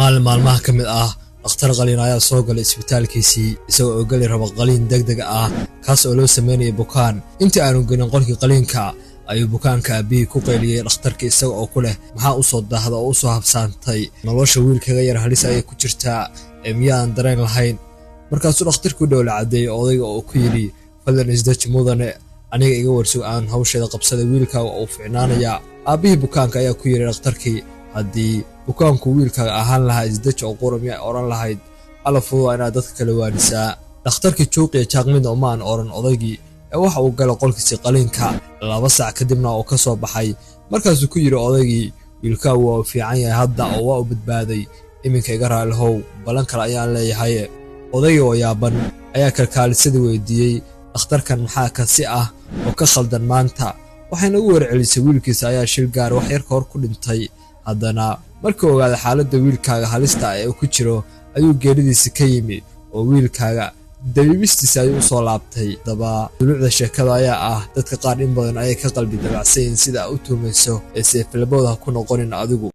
maalin maalmaha ka mid ah dhakhtar qalliin ayaa soo galay isbitaalkiisii isagoo oo gali raba qalliin degdeg ah kaas oo loo sameeyay bukaan intii aanu gelin qolkii qalliinka ayuu bukaanka aabihii ku qayliyay dhakhtarka isaga oo ku leh maxaa u soo daahda oo u soo habsaantay nolosha wiilkaaga yar halis ay ku jirtaa miyaan dareen lahayn markaasuu dhakhtarku dhow la cadeeyay odayga oo ku yiri fadlan isdaji mudane aniga iga warsugo aan hawsheeda qabsaday wiilkaaga oo fiicnaanaya aabihii bukaanka ayaa ku yiri dhakhtarkii haddii bukaanku wiilkaaga ahaan lahaa isdaji oo quramiya oran lahayd ala fududaa inaad dadka kala waanisaa dhakhtarkii juuqiya jaaqmid oo maan oran odaygii waxa uu galay qolkiisii qalliinka 2 saac kadibna oo ka soo baxay markaasuu ku yiri odaygii wiilkaagu waa fiican yahay hadda oo waa u badbaaday iminka iga raalihow balan kale ayaan leeyahay odayga oo yaaban ayaa kalkaalisadii weydiiyey dhakhtarkan maxaa ka si ah oo ka khaldan maanta waxayna ugu warcelisay wiilkiisa ayaa shil gaar wax yar ka hor ku dhintay haddana markii ogaaday xaaladda wiilkaaga halista ah ee ku jiro ayuu geeridiisa ka yimi oo wiilkaaga dabiibistiisa ayuu soo laabtay daba dulucda sheekada ayaa ah dadka qaar in badan ayay ka qalbi dabacsayn sida u tuumayso ee seefalbooda ku noqonin adigu